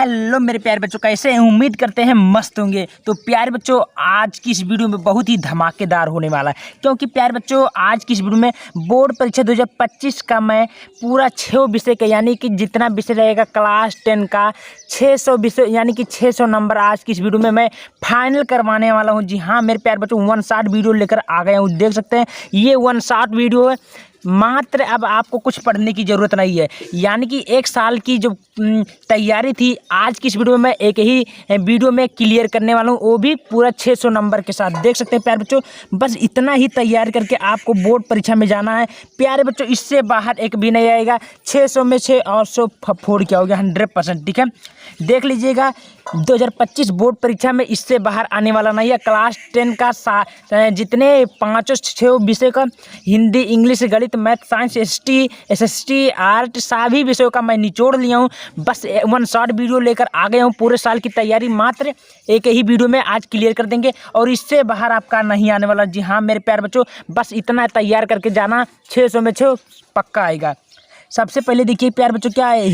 Hello मेरे प्यारे बच्चों, कैसे हैं? उम्मीद करते हैं मस्त होंगे। तो प्यारे बच्चों, आज की इस वीडियो में बहुत ही धमाकेदार होने वाला है, क्योंकि प्यारे बच्चों आज की इस वीडियो में बोर्ड परीक्षा 2025 का मैं पूरा 6 विषय का, यानी कि जितना विषय रहेगा क्लास 10 का 600 विषय, यानी कि 600 नंबर आज की इस वीडियो में मैं फाइनल करवाने वाला हूँ। जी हाँ मेरे प्यारे बच्चों, वन शॉट वीडियो लेकर आ गया हूँ। देख सकते हैं ये वन शॉट वीडियो है। मात्र अब आपको कुछ पढ़ने की ज़रूरत नहीं है, यानी कि एक साल की जो तैयारी थी आज की इस वीडियो में मैं एक ही वीडियो में क्लियर करने वाला हूँ, वो भी पूरा 600 नंबर के साथ। देख सकते हैं प्यारे बच्चों, बस इतना ही तैयारी करके आपको बोर्ड परीक्षा में जाना है प्यारे बच्चों। इससे बाहर एक भी नहीं आएगा। 600 में 6 और 100 फोड़ क्या हो गया 100%। ठीक है, देख लीजिएगा 2025 बोर्ड परीक्षा में इससे बाहर आने वाला नहीं है। क्लास 10 का जितने 5-6 विषय का हिंदी, इंग्लिश, गणित, मैथ, साइंस, एसएसटी, आर्ट सभी विषयों का मैं निचोड़ लिया हूँ। बस वन शॉट वीडियो लेकर आ गया हूँ। पूरे साल की तैयारी मात्र एक ही वीडियो में आज क्लियर कर देंगे और इससे बाहर आपका नहीं आने वाला। जी हाँ मेरे प्यारे बच्चों, बस इतना तैयार करके जाना, 600 में 6 पक्का आएगा। सबसे पहले देखिए प्यारे बच्चों, क्या है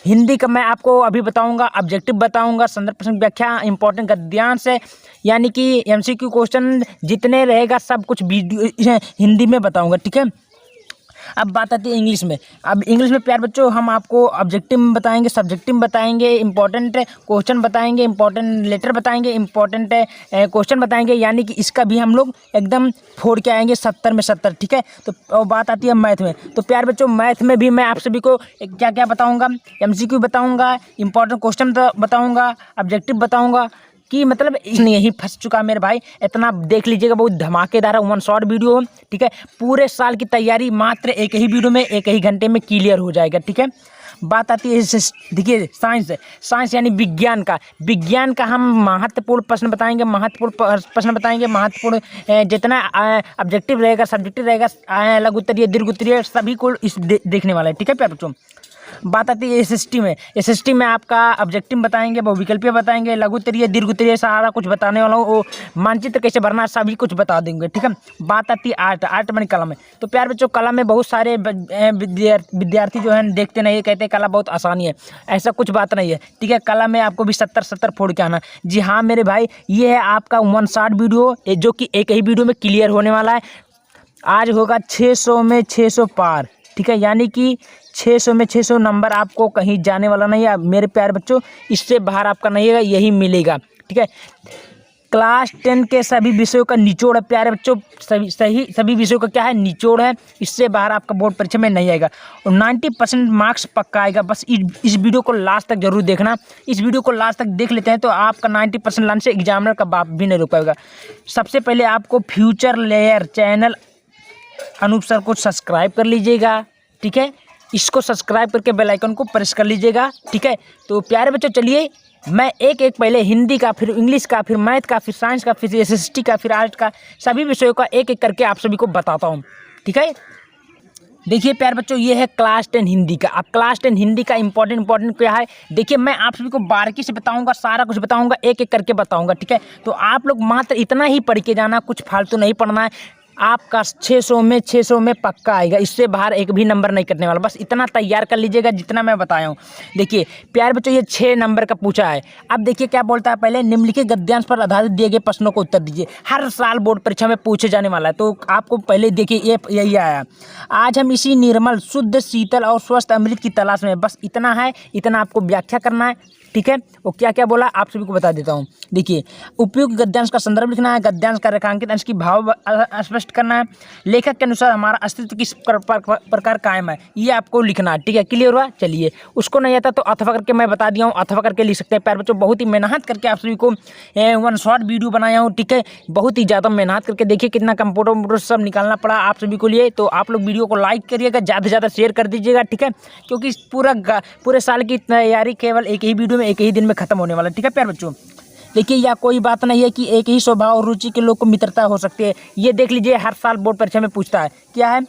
हिंदी का मैं आपको अभी बताऊंगा, ऑब्जेक्टिव बताऊंगा, संदर्भ प्रसंग व्याख्या, इंपॉर्टेंट गद्यांश है, यानी कि एमसीक्यू क्वेश्चन जितने रहेगा सब कुछ वीडियो हिंदी में बताऊंगा। ठीक है, अब बात आती है इंग्लिश में। अब इंग्लिश में प्यारे बच्चों हम आपको ऑब्जेक्टिव में बताएंगे, सब्जेक्टिव में बताएंगे, इंपॉर्टेंट क्वेश्चन बताएंगे, इंपॉर्टेंट लेटर बताएंगे, इंपॉर्टेंट क्वेश्चन बताएंगे, यानी कि इसका भी हम लोग एकदम फोड़ के आएंगे 70 में 70। ठीक है, तो बात आती है मैथ में। तो प्यारे बच्चों मैथ में भी मैं आप सभी को क्या क्या बताऊँगा, एमसीक्यू बताऊँगा, इंपॉर्टेंट क्वेश्चन बताऊँगा, ऑब्जेक्टिव बताऊँगा, कि मतलब यही फंस चुका मेरे भाई। इतना देख लीजिएगा, बहुत धमाकेदार है, वन शॉट वीडियो। ठीक है, पूरे साल की तैयारी मात्र एक ही वीडियो में एक ही घंटे में क्लियर हो जाएगा। ठीक है, बात आती है देखिए साइंस यानी विज्ञान का हम महत्वपूर्ण प्रश्न बताएंगे, महत्वपूर्ण जितना ऑब्जेक्टिव रहेगा, सब्जेक्टिव रहेगा, लघु उत्तरीय, दीर्घ उत्तरीय, सभी को इस देखने वाला है। ठीक है प्यारे बच्चों, बात आती है एसएसटी में आपका ऑब्जेक्टिव बताएंगे, बहुविकल्पीय बताएंगे, लघु उत्तरीय, दीर्घ उत्तरीय, सारा कुछ बताने वाला हूँ। वो मानचित्र कैसे भरना है सभी कुछ बता देंगे। ठीक है, बात आती है आर्ट मानी कला में। तो प्यारे बच्चों कला में बहुत सारे विद्यार्थी जो है देखते नहीं, कहते हैं कला बहुत आसानी है, ऐसा कुछ बात नहीं है। ठीक है, कला में आपको भी 70 फोड़ के आना। जी हाँ मेरे भाई, ये है आपका वन शॉट वीडियो, जो कि एक ही वीडियो में क्लियर होने वाला है। आज होगा 600 में 600 पार। ठीक है, यानी कि 600 में 600 नंबर आपको कहीं जाने वाला नहीं है मेरे प्यारे बच्चों, इससे बाहर आपका नहीं है, यही मिलेगा। ठीक है, क्लास 10 के सभी विषयों का निचोड़ है प्यारे बच्चों, सभी विषयों का क्या है, निचोड़ है। इससे बाहर आपका बोर्ड परीक्षा में नहीं आएगा और 90% मार्क्स पक्का आएगा। बस इस वीडियो को लास्ट तक जरूर देखना। इस वीडियो को लास्ट तक देख लेते हैं तो आपका 90% लाइन से एग्जामिनर का बाप भी नहीं रुक पाएगा। सबसे पहले आपको future layer channel Anoop sir को सब्सक्राइब कर लीजिएगा। ठीक है, इसको सब्सक्राइब करके बेल आइकन को प्रेस कर लीजिएगा। ठीक है, तो प्यारे बच्चों चलिए मैं एक पहले हिंदी का, फिर इंग्लिश का, फिर मैथ का, फिर साइंस का, फिर एसएसटी का, फिर आर्ट का, सभी विषयों का एक करके आप सभी को बताता हूँ। ठीक है, देखिए प्यारे बच्चों, ये है क्लास 10 हिंदी का। अब क्लास 10 हिंदी का इंपॉर्टेंट क्या है, देखिए मैं आप सभी को बारीकी से बताऊंगा, सारा कुछ बताऊंगा, एक करके बताऊंगा। ठीक है, तो आप लोग मात्र इतना ही पढ़ के जाना, कुछ फालतू नहीं पढ़ना है। आपका 600 में पक्का आएगा, इससे बाहर एक भी नंबर नहीं कटने वाला। बस इतना तैयार कर लीजिएगा जितना मैं बताया हूँ। देखिए प्यारे बच्चों, ये 6 नंबर का पूछा है। अब देखिए क्या बोलता है, पहले निम्नलिखित गद्यांश पर आधारित दिए गए प्रश्नों को उत्तर दीजिए। हर साल बोर्ड परीक्षा में पूछे जाने वाला है, तो आपको पहले देखिए यही आया, आज हम इसी निर्मल, शुद्ध, शीतल और स्वस्थ अमृत की तलाश में। बस इतना है, इतना आपको व्याख्या करना है। ठीक है, वो क्या क्या बोला आप सभी को बता देता हूँ। देखिए, उपयुक्त गद्यांश का संदर्भ लिखना है, गद्यांश का रेखांकित अंश की भाव स्पष्ट करना है, लेखक के अनुसार हमारा अस्तित्व किस प्रकार कायम है, ये आपको लिखना है। ठीक है, क्लियर हुआ। चलिए, उसको नहीं आता तो अथवा करके मैं बता दिया हूँ, अथवा करके लिख सकते हैं। प्यारे बच्चों बहुत ही मेहनत करके आप सभी को वन शॉट वीडियो बनाया हूँ। ठीक है, बहुत ही ज़्यादा मेहनत करके, देखिए कितना कंप्यूटर सब निकालना पड़ा आप सभी को लिए। तो आप लोग वीडियो को लाइक करिएगा, ज़्यादा से ज़्यादा शेयर कर दीजिएगा। ठीक है, क्योंकि पूरे साल की तैयारी केवल एक ही वीडियो में एक ही दिन में खत्म होने वाला है। ठीक है प्यारे बच्चों, देखिए यह कोई बात नहीं है कि एक ही स्वभाव और रुचि के लोग को मित्रता हो सकती है। ये देख लीजिए हर साल बोर्ड परीक्षा में पूछता है, क्या है,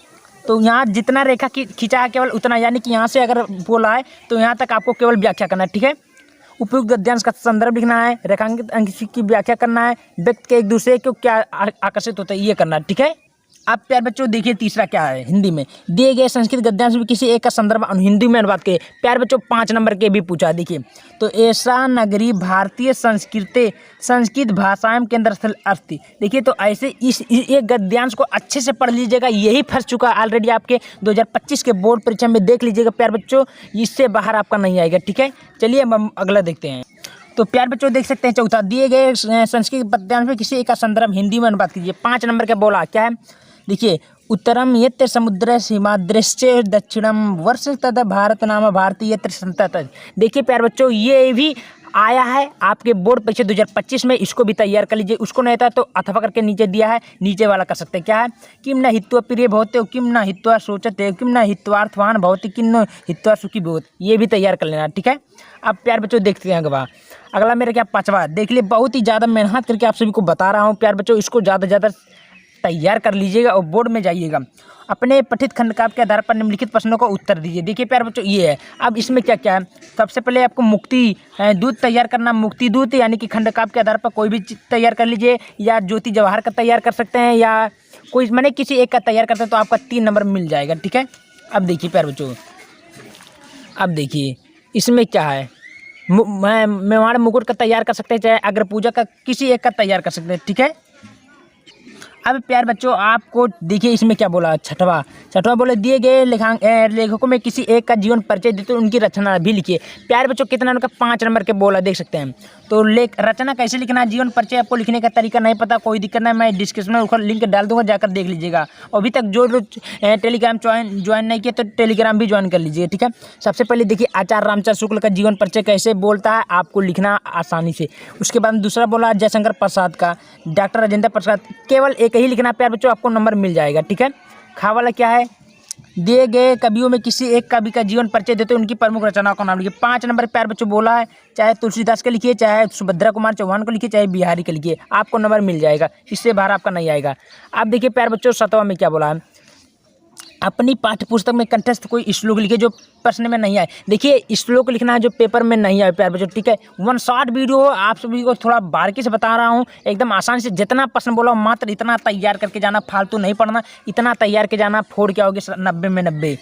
तो यहाँ जितना रेखा खींचा है केवल उतना, यानी कि यहाँ से अगर बोला है तो यहाँ तक आपको केवल व्याख्या करना है। ठीक है, उपयुक्त गद्यांश का संदर्भ लिखना है, रेखांकित अंश की व्याख्या करना है, व्यक्ति के एक दूसरे को क्या आकर्षित होता है ये करना है। ठीक है, अब प्यारे बच्चों देखिए तीसरा क्या है हिंदी में, दिए गए संस्कृत गद्यांश में किसी एक का संदर्भ हिंदी में अनुवाद किए। प्यारे बच्चों 5 नंबर के भी पूछा। देखिए तो ऐसा नगरी भारतीय संस्कृत भाषाएं केंद्र स्थल अस्थि। देखिए तो ऐसे इस एक गद्यांश को अच्छे से पढ़ लीजिएगा, यही फंस चुका ऑलरेडी आपके 2025 के बोर्ड परीक्षा में, देख लीजिएगा प्यारे बच्चों, इससे बाहर आपका नहीं आएगा। ठीक है, चलिए अब हम अगला देखते हैं। तो प्यार बच्चों देख सकते हैं चौथा, दिए गए संस्कृत गद्यांश में किसी एक का संदर्भ हिंदी में अनुवाद कीजिए। 5 नंबर का बोला क्या है, देखिए उत्तरम यत्र समुद्र सीमाद्रश्च दक्षिणम वर्ष तद भारत नाम भारतीय यत्र संतत। देखिए प्यार बच्चों ये भी आया है आपके बोर्ड परीक्षा 2025 में, इसको भी तैयार कर लीजिए। उसको नहीं था तो अथवा करके नीचे दिया है, नीचे वाला कर सकते हैं। क्या है, किम न हित्वा प्रिय भवते किम न हित्वा सोचते किम न हित्वार्थवान भवते किम न हित्वा सुखी भवत, ये भी तैयार कर लेना। ठीक है, अब प्यार बच्चों देखते हैं अगला मेरा क्या 5वां। देख लिए बहुत ही ज़्यादा मेहनत करके आप सभी को बता रहा हूँ प्यार बच्चों, इसको ज़्यादा से ज़्यादा तैयार कर लीजिएगा और बोर्ड में जाइएगा। अपने पठित खंडकाव्य के आधार पर निम्नलिखित प्रश्नों का उत्तर दीजिए। देखिए प्यार बच्चों ये है, अब इसमें क्या क्या है, सबसे पहले आपको मुक्ति दूत तैयार करना, मुक्ति दूत यानी कि खंडकाव्य के आधार पर कोई भी चीज़ तैयार कर लीजिए, या ज्योति जवाहर का तैयार कर सकते हैं, या कोई मैंने किसी एक का तैयार करते हैं तो आपका 3 नंबर मिल जाएगा। ठीक है, अब देखिए प्यार बच्चों, अब देखिए इसमें क्या है, मेवाड़ मुकुट का तैयार कर सकते हैं, चाहे अग्र पूजा का किसी एक का तैयार कर सकते हैं। ठीक है, अब प्यार बच्चों आपको देखिए इसमें क्या बोला, छठवां बोले दिए गए लेखकों में किसी एक का जीवन परिचय देते उनकी रचना भी लिखिए। प्यार बच्चों कितना उनका 5 नंबर के बोला, देख सकते हैं। तो रचना कैसे लिखना है, जीवन परिचय आपको लिखने का तरीका नहीं पता, कोई दिक्कत नहीं, मैं डिस्क्रिप्शन में ऊपर लिंक डाल दूंगा, जाकर देख लीजिएगा। अभी तक जो टेलीग्राम ज्वाइन नहीं किया तो टेलीग्राम भी ज्वाइन कर लीजिए। ठीक है, सबसे पहले देखिए आचार्य रामचंद्र शुक्ल का जीवन परिचय कैसे बोलता है, आपको लिखना आसानी से। उसके बाद दूसरा बोला जयशंकर प्रसाद का, डॉक्टर राजेंद्र प्रसाद, केवल एक ही लिखना प्यार बच्चों, आपको नंबर मिल जाएगा। ठीक है, खा वाला क्या है, दिए गए कवियों में किसी एक कवि का जीवन परिचय देते उनकी प्रमुख रचनाओं का नाम लिखिए। 5 नंबर प्यार बच्चों बोला है, चाहे तुलसीदास का लिखिए, चाहे सुभद्रा कुमार चौहान को लिखिए, चाहे बिहारी का लिखिए, आपको नंबर मिल जाएगा, इससे बाहर आपका नहीं आएगा। अब देखिए प्यार बच्चों 7वां में क्या बोला है, अपनी पाठ्य पुस्तक में कंठस्थ कोई श्लोक लिखिए जो प्रश्न में नहीं आए। देखिए श्लोक लिखना है जो पेपर में नहीं आए प्यार बच्चों। ठीक है, 1 शॉर्ट वीडियो हो, आप सभी को थोड़ा बारीकी से बता रहा हूँ, एकदम आसान से, जितना प्रश्न बोला मात्र इतना तैयार करके जाना, फालतू नहीं पढ़ना, इतना तैयार के जाना, फोड़ क्या होगी 90 में 90।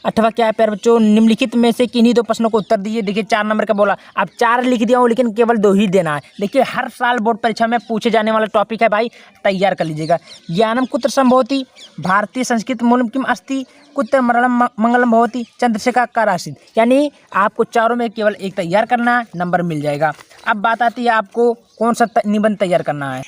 8वां क्या है प्यार बच्चों, निम्नलिखित में से किन्हीं 2 प्रश्नों को उत्तर दीजिए। देखिए 4 नंबर का बोला, अब 4 लिख दिया हूँ लेकिन केवल 2 ही देना है। देखिए हर साल बोर्ड परीक्षा में पूछे जाने वाला टॉपिक है भाई, तैयार कर लीजिएगा। ज्ञानम कुत्र संभवति, भारतीय संस्कृत मूलम किम अस्ति, कुत्र मरणम मंगलम भवति, चंद्रशेखर का राशिद। यानी आपको चारों में केवल एक तैयार करना है, नंबर मिल जाएगा। अब बात आती है आपको कौन सा निबंध तैयार करना है।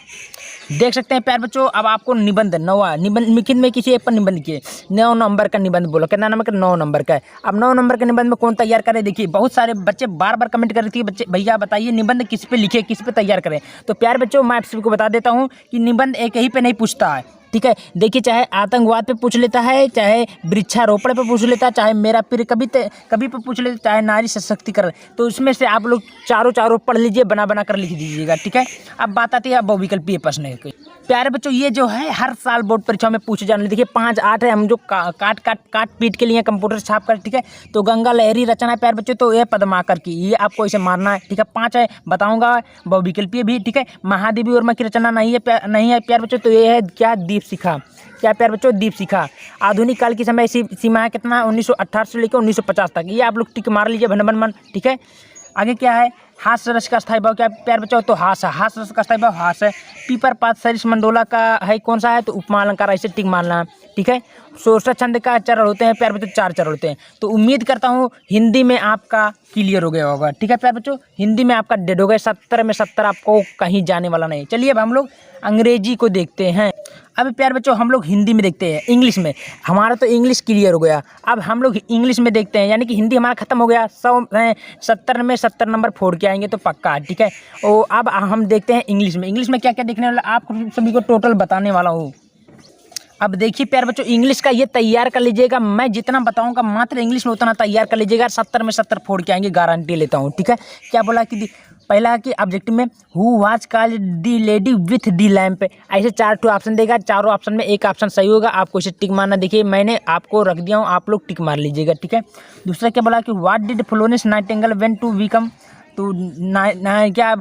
देख सकते हैं प्यार बच्चों, अब आपको निबंध 9वां निबंध लिखित में किसी एक पर निबंध किए, 9 नंबर का निबंध बोलो, कितना नंबर का, 9 नंबर का है। अब 9 नंबर के निबंध में कौन तैयार करे, देखिए बहुत सारे बच्चे बार बार कमेंट कर रही थी, बच्चे भैया बताइए निबंध किस पे लिखे, किस पे तैयार करें। तो प्यार बच्चों मैं आप सभी को बता देता हूँ कि निबंध एक ही पे नहीं पूछता है। ठीक है, देखिए चाहे आतंकवाद पे पूछ लेता है, चाहे वृक्षारोपण पे पूछ लेता है, चाहे मेरा प्रिय कभी पे पूछ लेता, चाहे नारी सशक्तिकरण, तो उसमें से आप लोग चारों पढ़ लीजिए, बना बना कर लिख दीजिएगा। ठीक है, अब बात आती है बहुविकल्पीय प्रश्न की। प्यारे बच्चों ये जो है हर साल बोर्ड परीक्षा में पूछे जाने, देखिए 5 8 है, हम जो काट पीट के लिए कंप्यूटर छाप कर। ठीक है, तो गंगा लहरी रचना है प्यारे बच्चों, तो ये पद्माकर की, ये आपको इसे मारना है। ठीक है, 5 है बताऊंगा, बहुविकल्पीय भी। ठीक है, महादेवी वर्मा की रचना नहीं है प्यार बच्चों, तो ये है क्या, दीपशिखा। क्या प्यार बच्चों, दीपशिखा। आधुनिक काल की समय सीमा है कितना, 1918 से लेकर 1950 तक, ये आप लोग टिक मार लीजिए भन। ठीक है, आगे क्या है, हास्य रस का स्थायी भाव क्या प्यार बच्चों, तो हास्य रस का स्थायी भाव हास है। पीपर पात सरिस मंडोला का है कौन सा है, तो उपमा अलंकार, ऐसे टिक मारना। ठीक है, सोष्ठ छंद का चरण होते हैं प्यार बच्चों, 4 चरण होते हैं। तो उम्मीद करता हूँ हिंदी में आपका क्लियर हो गया होगा। ठीक है प्यार बच्चों, हिंदी में आपका डेड हो गया, 70 में 70 आपको कहीं जाने वाला नहीं। चलिए अब हम लोग अंग्रेजी को देखते हैं। अब प्यार बच्चों हम लोग हिंदी में देखते हैं, इंग्लिश में। हमारा तो इंग्लिश क्लियर हो गया, अब हम लोग इंग्लिश में देखते हैं, यानी कि हिंदी हमारा खत्म हो गया। 70 में 70 नंबर फोड़ के आएंगे तो पक्का। ठीक है, और अब हम देखते हैं इंग्लिश में। इंग्लिश में क्या क्या देखने वाला, आप सभी को टोटल बताने वाला हूँ। अब देखिए प्यार बच्चों इंग्लिश का ये तैयार कर लीजिएगा, मैं जितना बताऊंगा मात्र इंग्लिश में उतना तैयार कर लीजिएगा, 70 में 70 फोड़ के आएंगे, गारंटी लेता हूँ। ठीक है, क्या बोला कि पहला कि ऑब्जेक्टिव में who was called the lady with the lamp, ऐसे 4 ऑप्शन देगा, चारों ऑप्शन में एक ऑप्शन सही होगा, आपको इसे टिक मारना। देखिए मैंने आपको रख दिया हूँ, आप लोग टिक मार लीजिएगा। ठीक है, दूसरा क्या बोला कि what did Florence Nightingale went to become, तो ना क्या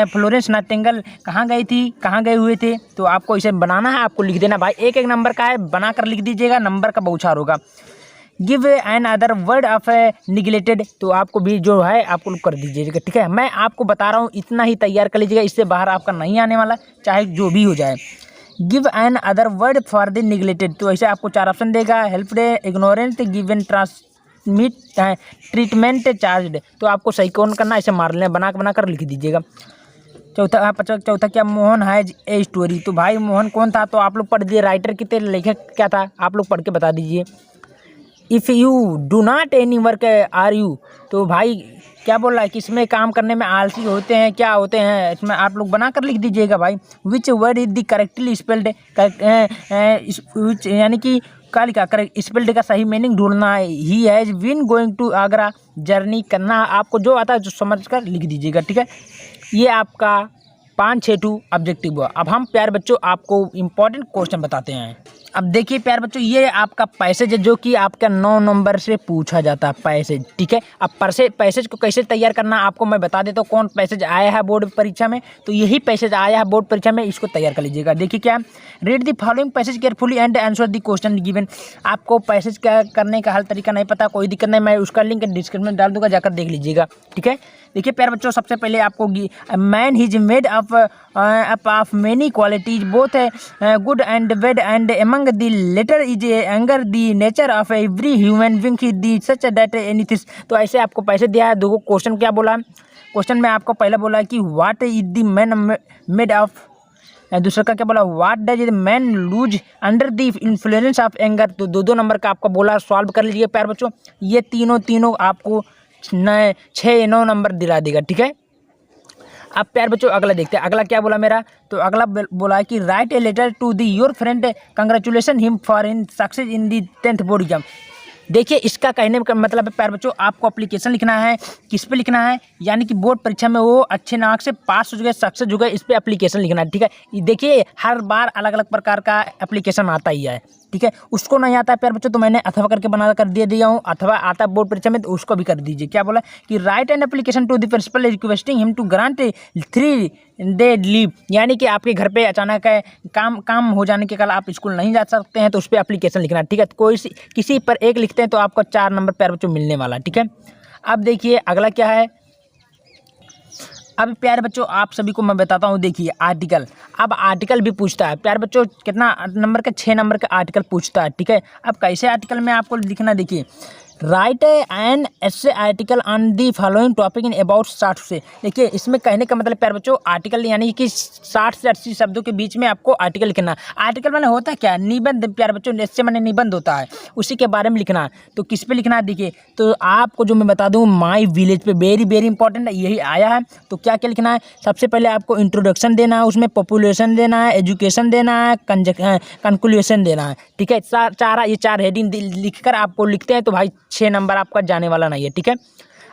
फ्लोरेंस नाइटिंगेल कहाँ गई थी, कहाँ गए हुए थे, तो आपको इसे बनाना है, आपको लिख देना भाई। एक एक नंबर का है, बनाकर लिख दीजिएगा, नंबर का बहुचार होगा। Give an other word of neglected, तो आपको भी जो है आपको कर दीजिएगा, ठीक है। मैं आपको बता रहा हूँ, इतना ही तैयार कर लीजिएगा, इससे बाहर आपका नहीं आने वाला, चाहे जो भी हो जाए। Give an other word for the neglected, तो ऐसे आपको 4 ऑप्शन देगा। Help day, ignorant, given, transmit, treatment, charged, तो आपको सही कौन करना है, इसे मार लेना, बना कर लिख दीजिएगा। चौथा क्या, मोहन हैज ए स्टोरी, तो भाई मोहन कौन था, तो आप लोग पढ़ दिए। राइटर कितने, लेखक क्या था, आप लोग पढ़ के बता दीजिए। If you do not any work are you, तो भाई क्या बोल रहा है कि इसमें काम करने में आलसी होते हैं, क्या होते हैं, इसमें आप लोग बना कर लिख दीजिएगा भाई। Which word is the correctly spelled, यानी कि क्या लिखा, करेक्ट स्पेल्ड का सही मीनिंग ढूंढना है। He has been going to Agra, journey करना, आपको जो आता है जो समझ कर लिख दीजिएगा, ठीक है। ये आपका 5-6 ऑब्जेक्टिव हुआ। अब हम प्यारे बच्चों आपको इम्पोर्टेंट क्वेश्चन बताते हैं। अब देखिए प्यारे बच्चों, ये आपका पैसेज है जो कि आपका 9 नंबर से पूछा जाता है, पैसेज, ठीक है। अब पैसेज को कैसे तैयार करना आपको मैं बता देता हूँ। कौन पैसेज आया है बोर्ड परीक्षा में, तो यही पैसेज आया है बोर्ड परीक्षा में, इसको तैयार कर लीजिएगा। देखिए क्या, read the following passage carefully and answer the question given. आपको पैसेज क्या करने का हल तरीका नहीं पता, कोई दिक्कत नहीं, मैं उसका लिंक डिस्क्रिप्शन में डाल दूंगा, जाकर देख लीजिएगा, ठीक है। देखिए प्यारे बच्चों, सबसे पहले आपको man is made of many qualities both good and bad and among the latter is anger the nature of every human being the such that anything, तो ऐसे आपको पैसे दिया है। दो क्वेश्चन क्या बोला, क्वेश्चन में आपको पहले बोला है कि what is the man made of, दूसरा का क्या बोला, what does the man lose under the influence of anger, तो 2 नंबर का आपको बोला, सॉल्व कर लीजिए प्यारे बच्चों। ये तीनों आपको 6-9 नंबर दिला देगा, ठीक है। अब प्यार बच्चों अगला देखते हैं, अगला क्या बोला मेरा, तो अगला बोला है कि write a letter to the your friend congratulation him for in success in the 10th board exam. देखिए इसका कहने का मतलब है प्यार बच्चों, आपको एप्लीकेशन लिखना है, किस पे लिखना है, यानी कि बोर्ड परीक्षा में वो अच्छे मार्क से पास हो गए, सक्सेस हो गए, इस पे एप्लीकेशन लिखना है, ठीक है। देखिए हर बार अलग अलग प्रकार का एप्लीकेशन आता ही है, ठीक है। उसको नहीं आता है प्यार बच्चों, तो मैंने अथवा करके बना कर दे दिया हूँ, अथवा आता है बोर्ड परीक्षा में, तो उसको भी कर दीजिए। क्या बोला कि write an application to the principal requesting him to grant 3 day leave, यानी कि आपके घर पे अचानक है काम हो जाने के कल आप स्कूल नहीं जा सकते हैं, तो उस पर एप्लीकेशन लिखना है, ठीक है। तो किसी पर एक लिखते हैं तो आपको 4 नंबर प्यार बच्चों मिलने वाला, ठीक है। अब देखिए अगला क्या है, अब प्यारे बच्चों आप सभी को मैं बताता हूँ। देखिए आर्टिकल, अब आर्टिकल भी पूछता है प्यारे बच्चों, कितना नंबर का, 6 नंबर का आर्टिकल पूछता है, ठीक है। अब कैसे आर्टिकल में आपको लिखना, देखिए right an essay article on the following topic in about 60 से। देखिए इसमें कहने का मतलब प्यारे बच्चों, आर्टिकल यानी कि 60 से 80 शब्दों के बीच में आपको आर्टिकल लिखना। आर्टिकल मैंने होता क्या, निबंध प्यारे बच्चों, इससे मैंने निबंध होता है, उसी के बारे में लिखना। तो किस पे लिखना है, देखिए तो आपको जो मैं बता दूँ, माई विलेज पे, वेरी इंपॉर्टेंट है, यही आया है। तो क्या क्या लिखना है, सबसे पहले आपको इंट्रोडक्शन देना है, उसमें पॉपुलेशन देना है, एजुकेशन देना है, कंक्लूजन देना है, ठीक है। ये 4 हेडिंग लिखकर आपको लिखते हैं, तो भाई 6 नंबर आपका जाने वाला नहीं है, ठीक है।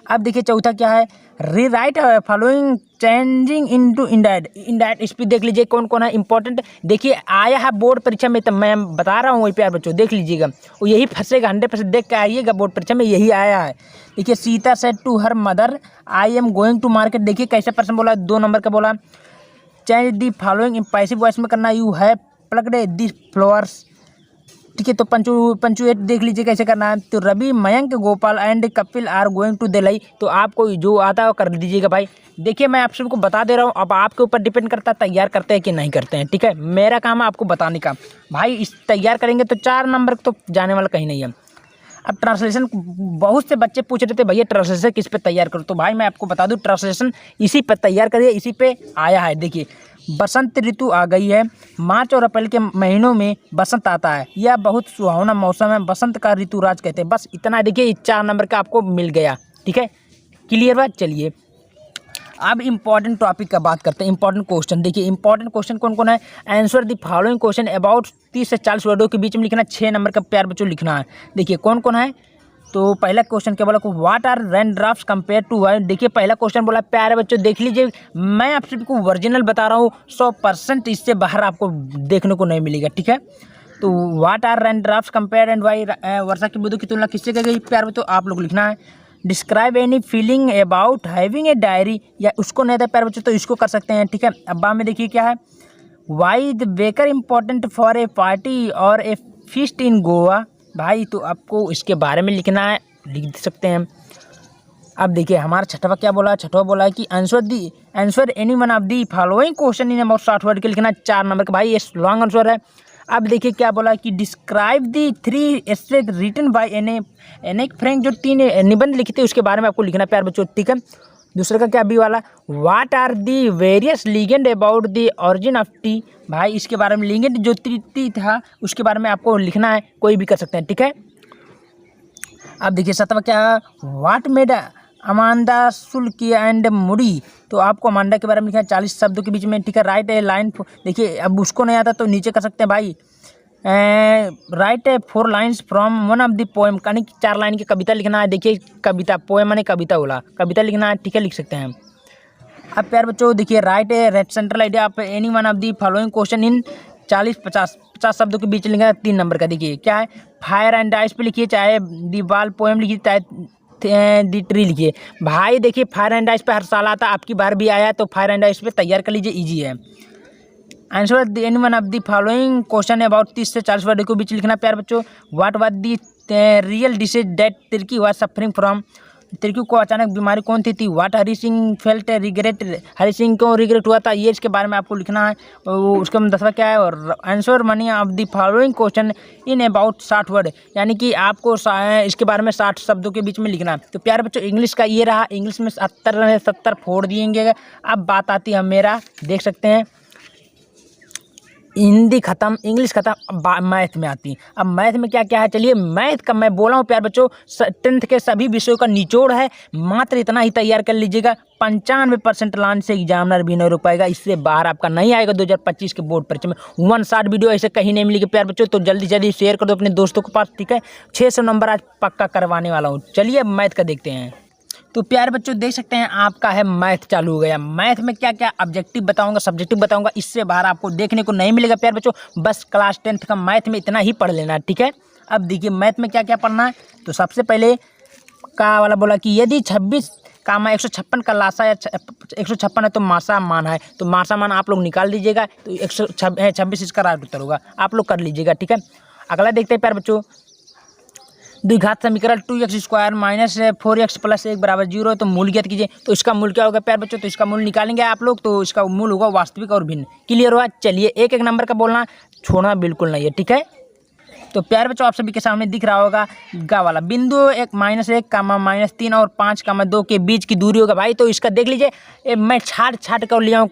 अब देखिए चौथा क्या है, rewrite following changing into indirect speech. देख लीजिए कौन कौन है इंपॉर्टेंट, देखिए आया है बोर्ड परीक्षा में, तो मैं बता रहा हूँ वही प्यार बच्चों, देख लीजिएगा, वो यही फंसेगा, 100% देख के आइएगा, बोर्ड परीक्षा में यही आया है। देखिए Sita said to her mother I am going to market, देखिए कैसे पर्सन बोला, 2 नंबर का बोला। Change the following impassive voice में करना, you have plugged the flowers, ठीक है। तो पंचुएट देख लीजिए कैसे करना है। तो Ravi, Mayank, Gopal and Kapil are going to Delhi, तो आपको जो आता है वो कर दीजिएगा भाई। देखिए मैं आप सबको बता दे रहा हूँ, अब आपके ऊपर डिपेंड करता है तैयार करते हैं कि नहीं करते हैं, ठीक है। मेरा काम है आपको बताने का भाई, इस तैयार करेंगे तो 4 नंबर तो जाने वाला कहीं नहीं है। अब ट्रांसलेशन, बहुत से बच्चे पूछ रहे थे भैया ट्रांसलेशन किस पे तैयार करो, तो भाई मैं आपको बता दूं, ट्रांसलेशन इसी पे तैयार करिए, इसी पे आया है। देखिए बसंत ऋतु आ गई है, मार्च और अप्रैल के महीनों में बसंत आता है, यह बहुत सुहावना मौसम है, बसंत का ऋतुराज कहते हैं। बस इतना देखिए, 4 नंबर का आपको मिल गया, ठीक है। क्लियर बात, चलिए अब इंपॉर्टेंट टॉपिक का बात करते हैं, इंपॉर्टेंट क्वेश्चन। देखिए इंपॉर्टेंट क्वेश्चन कौन कौन है, answer the following question about 30 से 40 वर्डों के बीच में लिखना, 6 नंबर का प्यार बच्चों लिखना है। देखिए कौन कौन है, तो पहला क्वेश्चन क्या बोला, what are rain draft compare to white. देखिए पहला क्वेश्चन बोला प्यारे बच्चों, देख लीजिए मैं आप सबको ओरिजिनल बता रहा हूँ, 100% इससे बाहर आपको देखने को नहीं मिलेगा, ठीक है। तो what are rain draft compare and why, वर्षा की बूंदों की तुलना किससे की गई प्यारे बच्चों, आप लोग लिखना है। Describe any feeling about having a diary, या उसको नहीं था प्यारे बच्चों तो इसको कर सकते हैं, ठीक है। अब बा में देखिए क्या है, why the baker important for a party और ए फीस्ट इन गोवा। भाई तो आपको इसके बारे में लिखना है, लिख सकते हैं। अब देखिए हमारा छठवा क्या बोला है, छठवा बोला है कि answer any one of the following question in about 60 word के लिखना 4 नंबर का। भाई ये लॉन्ग आंसर है। अब देखिए क्या बोला है कि describe the 3 essay written by Anne Frank, जो 3 निबंध लिखे थे उसके बारे में आपको लिखना प्यार बच्चों, ठीक है। दूसरे का क्या बी वाला, what are the various legend about the origin of tea. भाई इसके बारे में लीगेंड जो टी था उसके बारे में आपको लिखना है, कोई भी कर सकते हैं, ठीक है। अब देखिए सातवां क्या है, व्हाट मेड अमांदा सुल्की एंड मुडी। तो आपको अमांडा के बारे में लिखना है 40 शब्दों के बीच में, ठीक है। राइट ए लाइन, देखिए अब उसको नहीं आता तो नीचे कर सकते हैं भाई, right A 4 lines from one of the poem, यानी 4 लाइन की कविता लिखना है। देखिए कविता, पोएम माने कविता बोला, कविता लिखना है, ठीक है, लिख सकते हैं। अब प्यार बच्चों देखिए right a rate central idea of any one of the following question in 40-50 शब्दों के बीच लिखना है 3 नंबर का। देखिए क्या है, फायर एंड आइस पे लिखिए, चाहे दीवाल पोएम लिखिए, चाहे दी ट्री लिखिए। भाई देखिए फायर एंड आइस पे हर साल आता, आपकी बार भी आया, तो फायर एंड आइस पे तैयार कर लीजिए, इजी है। Answer any one of the following question about 30 से 40 वर्ड के बीच लिखना प्यार बच्चों। What was the real disease that Tirkey was suffering from, Tirkey को अचानक बीमारी कौन थी what Hari Singh felt regret, Hari Singh को रिग्रेट हुआ था, ये इसके बारे में आपको लिखना है। उसका 10वां क्या है, और answer money of the following question in about 60 word, यानी कि आपको इसके बारे में 60 शब्दों के बीच में लिखना है। तो प्यारे बच्चों इंग्लिश का ये रहा, इंग्लिश में 70 फोड़ दिएंगे। अब बात आती है मेरा, देख सकते हैं हिंदी खत्म, इंग्लिश खत्म, अब मैथ में आती है। अब मैथ में क्या क्या है, चलिए मैथ का मैं बोला हूँ प्यार बच्चों, 10th के सभी विषयों का निचोड़ है, मात्र इतना ही तैयार कर लीजिएगा। 95% लाने से एग्जामिनर भी नहीं रुक पाएगा, इससे बाहर आपका नहीं आएगा 2025 के बोर्ड परीक्षा में। 1 शॉट वीडियो ऐसे कहीं नहीं मिलेगी प्यार बच्चों, तो जल्दी जल्दी शेयर कर दो अपने दोस्तों के पास, ठीक है। 600 नंबर आज पक्का करवाने वाला हूँ। चलिए मैथ का देखते हैं। तो प्यारे बच्चों देख सकते हैं आपका है मैथ चालू हो गया। मैथ में क्या क्या ऑब्जेक्टिव बताऊंगा, सब्जेक्टिव बताऊंगा, इससे बाहर आपको देखने को नहीं मिलेगा प्यारे बच्चों। बस क्लास 10th का मैथ में इतना ही पढ़ लेना है, ठीक है। अब देखिए मैथ में क्या क्या पढ़ना है। तो सबसे पहले का वाला बोला कि यदि 26 कामा 156 का लासा या 156 है तो मासा मान है, तो मासा मान आप लोग निकाल दीजिएगा, तो 126 इसका राइट उत्तर होगा, आप लोग कर लीजिएगा, ठीक है। अगला देखते हैं प्यारे बच्चों, द्विघात समीकरण 2x² - 4x + 1 = 0, तो मूल ज्ञात कीजिए। तो इसका मूल क्या होगा प्यार बच्चों, तो इसका मूल निकालेंगे आप लोग, तो इसका मूल होगा वास्तविक और भिन्न। क्लियर हुआ। चलिए एक एक नंबर का बोलना, छोड़ना बिल्कुल नहीं है, ठीक है। तो प्यार बच्चों आप सभी के सामने दिख रहा होगा गा वाला बिंदु -1, -3 और 5, 2 के बीच की दूरी होगा। भाई तो इसका देख लीजिए, मैं छाट कर लिया हूँ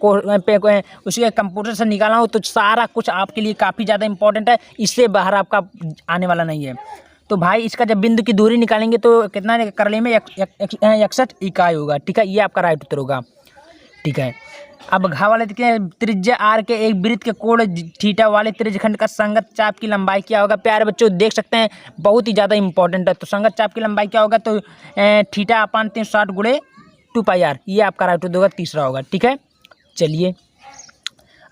उसी कंप्यूटर से निकाला हूँ, तो सारा कुछ आपके लिए काफ़ी ज़्यादा इंपॉर्टेंट है, इससे बाहर आपका आने वाला नहीं है। तो भाई इसका जब बिंदु की दूरी निकालेंगे तो कितना कर लेंगे, 61 इकाई होगा, ठीक है। ये आपका राइट उत्तर होगा, ठीक है। अब घा वाले देखते हैं, त्रिज्या आर के एक वृत्त के कोण थीटा वाले त्रिज्यखंड का संगत चाप की लंबाई क्या होगा। प्यारे बच्चों देख सकते हैं बहुत ही ज़्यादा इंपॉर्टेंट है। तो संगत चाप की लंबाई क्या होगा, तो θ/360 × 2πr, ये आपका राइट उत्तर होगा, तीसरा होगा, ठीक है। चलिए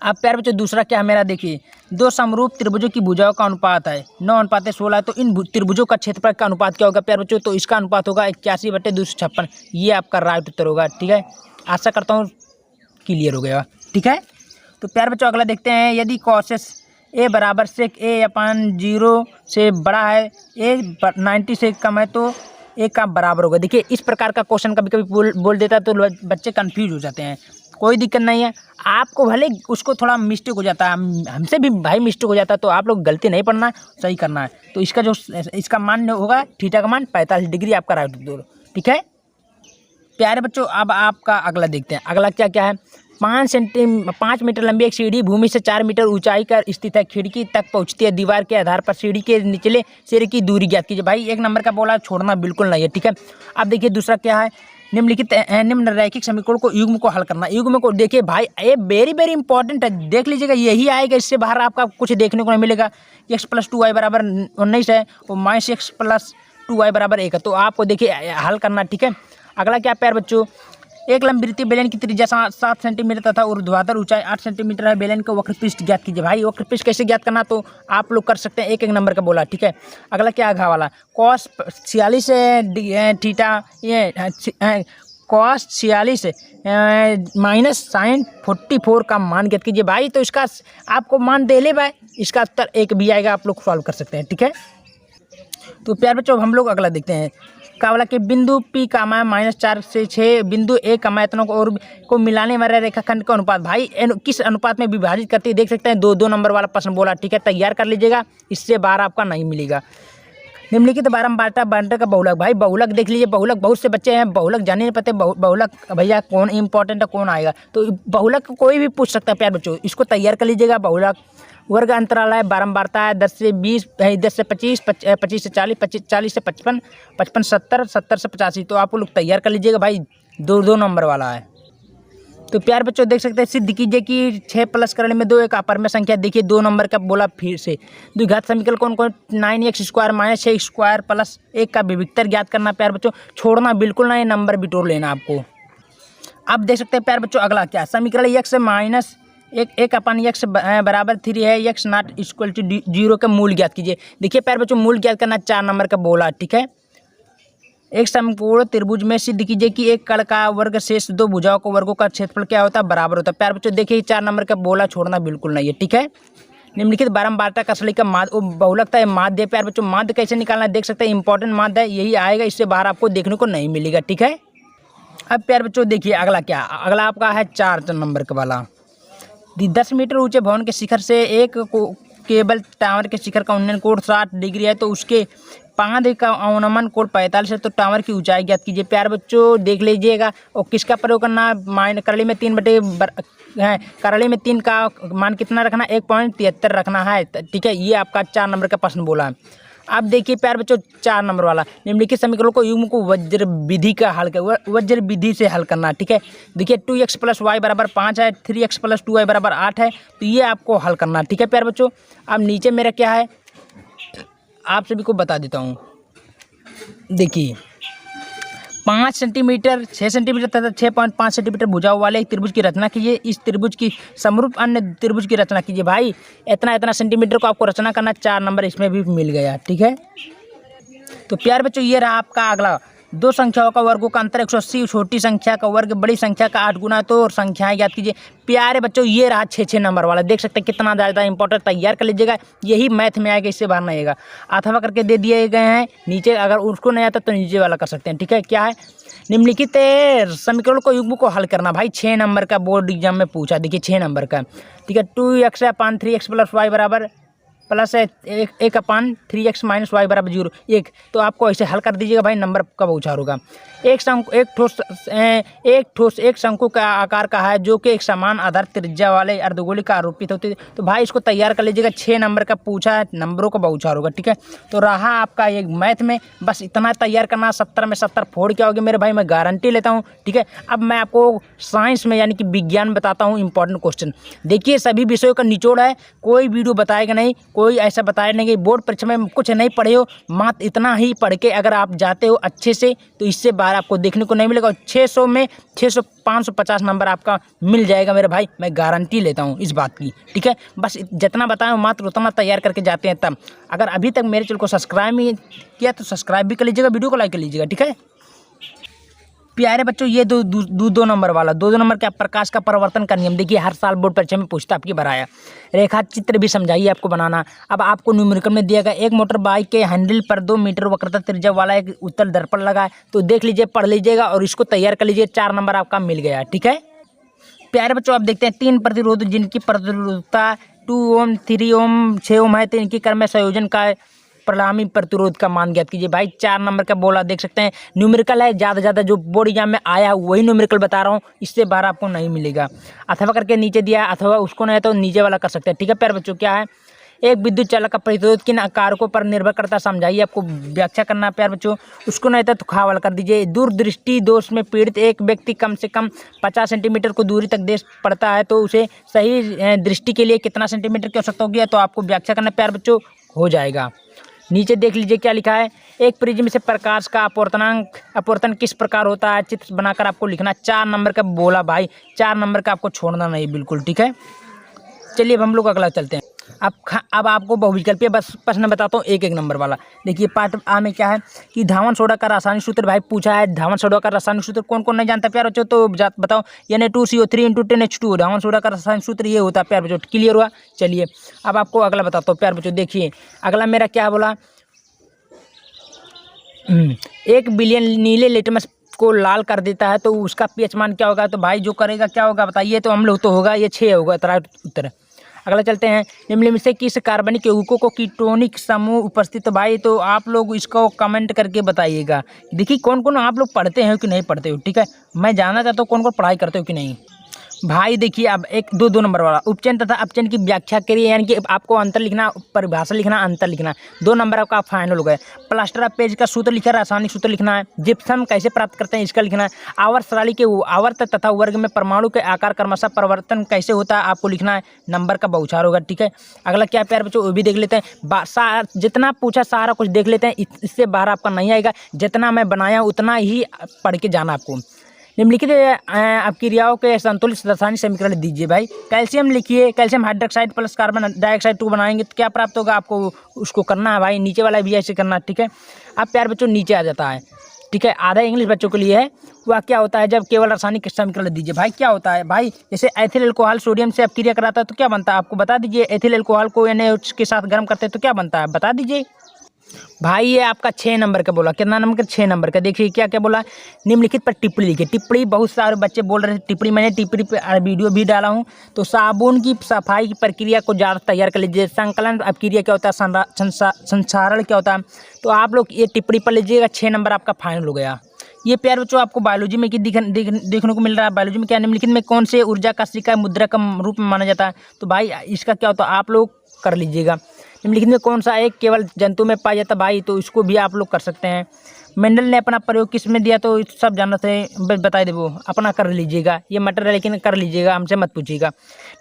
अब प्यारे बच्चों दूसरा क्या है मेरा, देखिए 2 समरूप त्रिभुजों की भुजाओं का अनुपात है 9:16 है, तो इन त्रिभुजों का क्षेत्रफल का अनुपात क्या होगा प्यारे बच्चों, तो इसका अनुपात होगा 81/256, ये आपका राइट उत्तर होगा, ठीक है। आशा करता हूँ क्लियर हो गया, ठीक है। तो प्यारे बच्चों अगला देखते हैं, यदि कॉसेस a बराबर सेक a/0 से बड़ा है, a 90 से कम है, तो a का बराबर होगा। देखिए इस प्रकार का क्वेश्चन कभी कभी बोल देता है तो बच्चे कंफ्यूज हो जाते हैं, कोई दिक्कत नहीं है। आपको भले उसको थोड़ा मिस्टेक हो जाता है, हमसे भी भाई मिस्टेक हो जाता है, तो आप लोग गलती नहीं पढ़ना है, सही करना है। तो इसका मान होगा थीटा का मान 45 डिग्री, आपका राइट उत्तर, ठीक है। प्यारे बच्चों अब आपका अगला देखते हैं, अगला क्या क्या है। 5 मीटर लंबी एक सीढ़ी भूमि से 4 मीटर ऊंचाई पर स्थित है, खिड़की तक पहुंचती है, दीवार के आधार पर सीढ़ी के निचले सिरे की दूरी ज्ञात कीजिए। भाई 1 नंबर का बोला, छोड़ना बिल्कुल नहीं है, ठीक है। अब देखिए दूसरा क्या है, निम्नलिखित निम्न रैखिक समीकरण को युग्म को हल करना। युग्म को देखिए भाई ये वेरी वेरी इंपॉर्टेंट है, देख लीजिएगा यही आएगा, इससे बाहर आपका कुछ देखने को नहीं मिलेगा। x + 2y = 19 है और -x + 2y = 1 है, तो आपको देखिए हल करना, ठीक है। अगला क्या प्यार बच्चों, एक लंबवृत्तीय बेलन की त्रिज्या 7 सेंटीमीटर तथा ऊर्ध्वाधर ऊंचाई 8 सेंटीमीटर है। बेलन का वक्रपृष्ठ ज्ञात कीजिए। भाई वक्रपृष्ठ कैसे ज्ञात करना, तो आप लोग कर सकते हैं, एक नंबर का बोला, ठीक है। अगला क्या घा वाला, cos 46 थीटा, ये cos 46 माइनस sin 44 का मान ज्ञात कीजिए। भाई तो इसका आपको मान दे ले भाई, इसका उत्तर 1 भी आएगा, आप लोग सॉल्व कर सकते हैं, ठीक है। तो प्यार बच्चों हम लोग अगला देखते हैं। का बोला कि बिंदु P कामा -4 से 6 बिंदु A कामायतनों को और को मिलाने वाले रेखाखंड का अनुपात भाई किस अनुपात में विभाजित करती है, देख सकते हैं 2 नंबर वाला प्रश्न बोला, ठीक है। तैयार कर लीजिएगा, इससे बाहर आपका नहीं मिलेगा। निम्नलिखित बारंबारता बांटर का बहुलक, भाई बहुलक देख लीजिए। बहुलक बहुत से बच्चे हैं बहुलक जाने नहीं पाते, बहुलक भैया कौन इंपॉर्टेंट है कौन आएगा, तो बहुलक कोई भी पूछ सकता है प्यार बच्चों, इसको तैयार कर लीजिएगा। बहुलक वर्ग अंतराल है, बारंबारता है 10 से 20, 10 से 25, 25 से 40, 40 से 55, 55 70, 70 से 85, तो आप लोग तैयार कर लीजिएगा भाई, 2 नंबर वाला है। तो प्यार बच्चों देख सकते हैं, सिद्ध कीजिए कि 6 प्लस करने में 2 एक अपरमेय संख्या, देखिए 2 नंबर का बोला फिर से। द्विघात समीकरण कौन कौन, 9x² माइनस 6x² प्लस 1 का विविक्तर ज्ञात करना प्यार बच्चों, छोड़ना बिल्कुल नहीं, नंबर बिटोर लेना आपको। अब देख सकते हैं प्यार बच्चों अगला क्या, समीकरण x माइनस 1/x बराबर 3 है, x नॉट इक्वल टू 0 का मूल ज्ञात कीजिए। देखिए प्यार बच्चों मूल ज्ञात करना 4 नंबर का बोला, ठीक है। एक समकोण त्रिभुज में सिद्ध कीजिए कि एक कड़ का वर्ग शेष 2 भुजाओं को वर्गों का क्षेत्रफल क्या होता है, बराबर होता है। प्यार बच्चों देखिए 4 नंबर का बोला, छोड़ना बिल्कुल नहीं है, ठीक है। निम्नलिखित बारंबारता का सलीका माध्य बहुलकता है माध्य, प्यार बच्चों माध्य कैसे निकालना है, देख सकते हैं इंपॉर्टेंट माध्य है, यही आएगा, इससे बाहर आपको देखने को नहीं मिलेगा, ठीक है। अब प्यार बच्चों देखिए अगला क्या, अगला आपका है 4 नंबर का वाला। 10 मीटर ऊंचे भवन के शिखर से एक केबल टावर के शिखर का उन्नयन कोण 60 डिग्री है, तो उसके पांध का अवनमन कोण 45 है, तो टावर की ऊंचाई ज्ञात कीजिए। प्यार बच्चों देख लीजिएगा, और किसका प्रयोग करना, करली में 3 का मान कितना रखना, 1.73 रखना है, ठीक है। ये आपका 4 नंबर का प्रश्न बोला है। अब देखिए प्यार बच्चों 4 नंबर वाला, निम्नलिखित समीकरणों को युग्म को वज्र विधि का हल कर, वज्र विधि से हल करना, ठीक है। देखिए 2x + y बराबर 5 है, 3x + 2y बराबर 8 है, तो ये आपको हल करना, ठीक है प्यार बच्चों। अब नीचे मेरा क्या है आप सभी को बता देता हूँ, देखिए 5 सेंटीमीटर 6 सेंटीमीटर तथा 6.5 सेंटीमीटर भुजाओं वाले एक त्रिभुज की रचना कीजिए। इस त्रिभुज की समरूप अन्य त्रिभुज की रचना कीजिए। भाई इतना सेंटीमीटर को आपको रचना करना, 4 नंबर इसमें भी मिल गया, ठीक है। तो प्यार बच्चों ये रहा आपका अगला, 2 संख्याओं का वर्गों का अंतर 180, छोटी संख्या का वर्ग बड़ी संख्या का 8 गुना, तो संख्याएं याद कीजिए। प्यारे बच्चों ये रहा 6 नंबर वाला, देख सकते हैं कितना ज़्यादा इंपॉर्टेंट, तैयार कर लीजिएगा, यही मैथ में आएगा, इससे बाहर नहीं आएगा। अथवा करके दे दिए गए हैं नीचे, अगर उसको नहीं आता तो नीचे वाला कर सकते हैं, ठीक है। क्या है, निम्नलिखित समीकरणों को युग्म को हल करना, भाई 6 नंबर का बोर्ड एग्जाम में पूछा, देखिए 6 नंबर का, ठीक है। 2x/3x + y बराबर प्लस 1/3x - y बराबर 0 1, तो आपको ऐसे हल कर दीजिएगा भाई, नंबर कब उछाल होगा। एक शंकु का आकार का है जो कि एक समान आधार त्रिज्या वाले अर्धगोले का आरोपित होते, तो भाई इसको तैयार कर लीजिएगा, 6 नंबर का पूछा है, नंबरों का बहुचार होगा, ठीक है। तो रहा आपका एक मैथ में, बस इतना तैयार करना, 70 में 70 फोड़ क्या होगी मेरे भाई, मैं गारंटी लेता हूँ, ठीक है। अब मैं आपको साइंस में यानी कि विज्ञान बताता हूँ इंपॉर्टेंट क्वेश्चन। देखिए सभी विषयों का निचोड़ है, कोई वीडियो बताएगा नहीं, कोई ऐसा बताया नहीं कि बोर्ड परीक्षा में कुछ नहीं पढ़े हो, मात्र इतना ही पढ़ के अगर आप जाते हो अच्छे से, तो इससे बाहर आपको देखने को नहीं मिलेगा। 600 में 600 550 नंबर आपका मिल जाएगा मेरे भाई, मैं गारंटी लेता हूँ इस बात की, ठीक है। बस जितना बताया मात्र उतना तैयार करके जाते हैं तब। अगर अभी तक मेरे चैनल को सब्सक्राइब नहीं किया तो सब्सक्राइब भी कर लीजिएगा, वीडियो को लाइक कर लीजिएगा, ठीक है। प्यारे बच्चों ये दो नंबर वाला, 2 नंबर का प्रकाश का परिवर्तन का नियम, देखिए हर साल बोर्ड परीक्षा में पूछता आपकी बनाया, रेखा चित्र भी समझाइए आपको बनाना। अब आपको न्यूमेरिकल में दिया गया, एक मोटर बाइक के हैंडल पर 2 मीटर वक्रता त्रिज्या वाला एक उत्तल दर्पण लगा है, तो देख लीजिए, पढ़ लीजिएगा और इसको तैयार कर लीजिए, 4 नंबर आपका मिल गया, ठीक है। प्यारे बच्चों आप देखते हैं 3 प्रतिरोध जिनकी प्रतिरोधता 2 ओम 3 ओम 6 ओम है, तो इनकी क्रम संयोजन का परिणामी प्रतिरोध का मान ज्ञात कीजिए। भाई 4 नंबर का बोला, देख सकते हैं न्यूमेरिकल है, ज़्यादा जो बोर्ड एग्जाम में आया वही न्यूमेरिकल बता रहा हूँ, इससे बाहर आपको नहीं मिलेगा। अथवा करके नीचे दिया है, अथवा उसको नहीं है तो नीचे वाला कर सकते हैं, ठीक है। प्यारे बच्चों क्या है, एक विद्युत चालक का प्रतिरोध किन कारकों पर निर्भर करता, समझाइए, आपको व्याख्या करना है प्यारे बच्चों। उसको नहीं था तो खा वाला कर दीजिए। दूरदृष्टि दोष में पीड़ित एक व्यक्ति कम से कम 50 सेंटीमीटर को दूरी तक देख पड़ता है, तो उसे सही दृष्टि के लिए कितना सेंटीमीटर की आवश्यकता होगी, तो आपको व्याख्या करना प्यारे बच्चों हो जाएगा। नीचे देख लीजिए क्या लिखा है, एक प्रिज्म से प्रकाश का अपवर्तन किस प्रकार होता है, चित्र बनाकर आपको लिखना। 4 नंबर का बोला भाई, 4 नंबर का आपको छोड़ना नहीं बिल्कुल, ठीक है। चलिए अब हम लोग अगला चलते हैं। अब आपको बहुविकल्पीय बस प्रश्न बताता हूँ, एक नंबर वाला। देखिए पार्ट आ में क्या है कि धावन सोडा का रासायनिक सूत्र भाई पूछा है। धावन सोडा का रासायनिक सूत्र कौन कौन नहीं जानता प्यार बच्चों, तो बताओ। Na2CO3 × 10H2 धावन सोडा का रासायनिक सूत्र ये होता है प्यार बच्चों, क्लियर हुआ। चलिए अब आपको अगला बताता हूँ प्यार बच्चों। देखिए अगला मेरा क्या बोला, 1 बिलियन नीले लिटमस को लाल कर देता है तो उसका pH मान क्या होगा। तो भाई जो करेगा क्या होगा बताइए, तो अम्ल तो होगा, ये 6 होगा राइट उत्तर। अगला चलते हैं, निम्न में से किस कार्बनिक यौगिकों को कीटोनिक समूह उपस्थित। तो भाई तो आप लोग इसको कमेंट करके बताइएगा। देखिए कौन कौन आप लोग पढ़ते हैं कि नहीं पढ़ते हो, ठीक है। मैं जानना चाहता हूँ कौन कौन पढ़ाई करते हो कि नहीं। भाई देखिए अब एक 2 नंबर वाला, उपचयन तथा अपचयन की व्याख्या करिए, यानी कि आपको अंतर लिखना, परिभाषा लिखना, अंतर लिखना। 2 नंबर आपका फाइनल हो गया। प्लास्टर ऑफ पेरिस का सूत्र लिखा, रासायनिक सूत्र लिखना है। जिप्सम कैसे प्राप्त करते हैं इसका लिखना है। आवर्त प्रणाली के आवर्त तथा वर्ग में परमाणु के आकार क्रमशः परिवर्तन कैसे होता है आपको लिखना है। नंबर का बहुचार होगा, ठीक है। अगला क्या प्यार बच्चों वो भी देख लेते हैं। जितना पूछा सारा कुछ देख लेते हैं, इससे बाहर आपका नहीं आएगा। जितना मैं बनाया उतना ही पढ़ के जाना आपको। निम्नलिखित अपक्रियाओं के संतुलित रासायनिक समीकरण दीजिए। भाई कैल्शियम लिखिए, calcium hydroxide plus carbon dioxide 2 बनाएंगे तो क्या प्राप्त होगा आपको, उसको करना है भाई। नीचे वाला भी ऐसे करना, ठीक है। अब प्यार बच्चों नीचे आ जाता है, ठीक है। आधा इंग्लिश बच्चों के लिए है। वह क्या होता है जब केवल रासायनिक समीकरण दीजिए। भाई क्या होता है भाई, जैसे एथिल अल्कोहल सोडियम से अपक्रिया कराता है तो क्या बनता है आपको बता दीजिए। एथिल अल्कोहल को NaOH के साथ गर्म करते हैं तो क्या बनता है बता दीजिए। भाई ये आपका 6 नंबर का बोला, कितना नंबर का 6 नंबर का। देखिए क्या क्या बोला, निम्नलिखित पर टिप्पणी लिखिए। टिप्पणी बहुत सारे बच्चे बोल रहे थे टिप्पणी, मैंने टिप्पणी पे वीडियो भी डाला हूँ। तो साबुन की सफाई की प्रक्रिया को ज़्यादा तैयार कर लीजिए। संकलन अपक्रिया क्या होता है, संसारण क्या होता है, तो आप लोग ये टिप्पणी पर लीजिएगा। 6 नंबर आपका फाइनल हो गया। ये प्यार बच्चों आपको बायोलॉजी में देखने को मिल रहा है। बायोलॉजी में क्या, निम्नलिखित में कौन से ऊर्जा का सिक्का मुद्रा का रूप में माना जाता है। तो भाई इसका क्या होता है आप लोग कर लीजिएगा। निम्नलिखित में कौन सा एक केवल जंतु में पाया जाता भाई, तो इसको भी आप लोग कर सकते हैं। मेंडल ने अपना प्रयोग किस में दिया, तो सब जानना थे, बता दे वो अपना कर लीजिएगा। ये मटर है लेकिन कर लीजिएगा, हमसे मत पूछिएगा।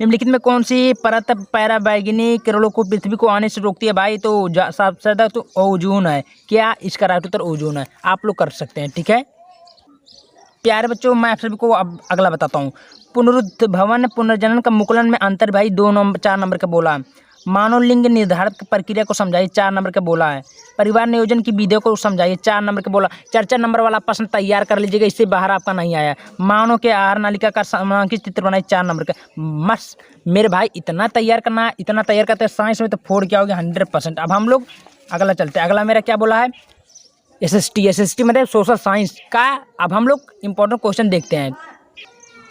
निम्नलिखित में कौन सी परत पैराबैंगनी किरणों को पृथ्वी को आने से रोकती है भाई, तो सबसे ज़्यादा तो ओजोन है। क्या इसका राइट उत्तर ओजोन है, आप लोग कर सकते हैं, ठीक है। प्यारे बच्चों मैं आप सभी को अब अगला बताता हूँ। पुनरुद्भवन पुनर्जनन का मुकुलन में अंतर भाई 4 नंबर का बोला है। मानव लिंग निर्धारित प्रक्रिया को समझाइए, 4 नंबर का बोला है। परिवार नियोजन की विधियों को समझाइए, 4 नंबर का बोला। 4 नंबर वाला प्रश्न तैयार कर लीजिएगा, इससे बाहर आपका नहीं आया। मानव के आहार नालिका का समांकित चित्र बनाइए, 4 नंबर का। मस्त मेरे भाई, इतना तैयार करना, इतना तैयार करते हैं साइंस में तो फोड़ क्या हो गया 100%। अब हम लोग अगला चलते हैं। अगला मेरा क्या बोला है, SST मतलब सोशल साइंस का। अब हम लोग इंपॉर्टेंट क्वेश्चन देखते हैं।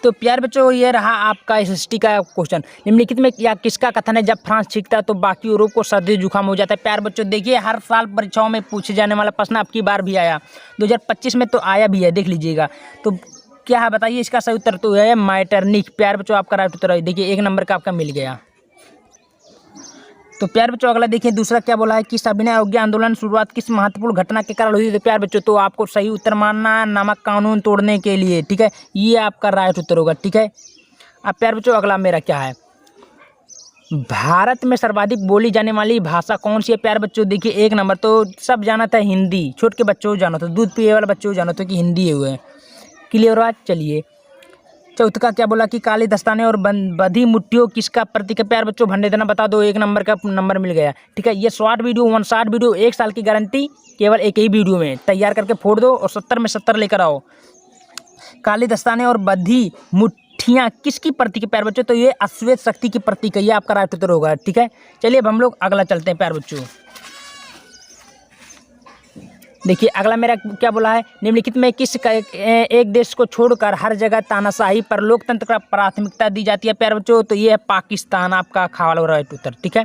तो प्यार बच्चों ये रहा आपका SST का क्वेश्चन। निम्नलिखित में या किसका कथन है, जब फ्रांस छींकता है तो बाकी यूरोप को सर्दी जुकाम हो जाता है। प्यार बच्चों देखिए हर साल परीक्षाओं में पूछे जाने वाला प्रश्न आपकी बार भी आया, 2025 में तो आया भी है, देख लीजिएगा। तो क्या है बताइए इसका सही उत्तर, तो है मैटरनिक। प्यार बच्चों आपका राइट उत्तर है, देखिए 1 नंबर का आपका मिल गया। तो प्यार बच्चों अगला देखिए दूसरा क्या बोला है कि सविनय अवज्ञा आंदोलन शुरुआत किस महत्वपूर्ण घटना के कारण हुई। तो प्यार बच्चों तो आपको सही उत्तर मानना है नमक कानून तोड़ने के लिए, ठीक है। ये आपका राइट उत्तर होगा, ठीक है। अब प्यार बच्चों अगला मेरा क्या है, भारत में सर्वाधिक बोली जाने वाली भाषा कौन सी है। प्यार बच्चों देखिए 1 नंबर तो सब जाना था हिंदी, छोटे के बच्चों को जाना था, दूध पिए वाले बच्चों को जाना था कि हिंदी हुए, क्लियर हुआ। चलिए चौथ का क्या बोला कि काली दस्ताने और बंधी मुट्ठियों किसका प्रतीक है। प्यार बच्चों भंडे देना बता दो, 1 नंबर का नंबर मिल गया, ठीक है। ये शॉर्ट वीडियो 1 शॉर्ट वीडियो 1 साल की गारंटी केवल एक ही वीडियो में तैयार करके फोड़ दो और 70 में 70 लेकर आओ। काली दस्ताने और बंधी मुट्ठियाँ किसकी प्रतीक है प्यार बच्चों, तो ये अश्वेत शक्ति की प्रतीक है, ये आपका राइट उत्तर होगा, ठीक है। चलिए अब हम लोग अगला चलते हैं प्यार बच्चों। देखिए अगला मेरा क्या बोला है, निम्नलिखित में किस एक देश को छोड़कर हर जगह तानाशाही पर लोकतंत्र का प्राथमिकता दी जाती है। प्यार बच्चों तो ये है पाकिस्तान, आपका खावाल राइट उत्तर, ठीक है,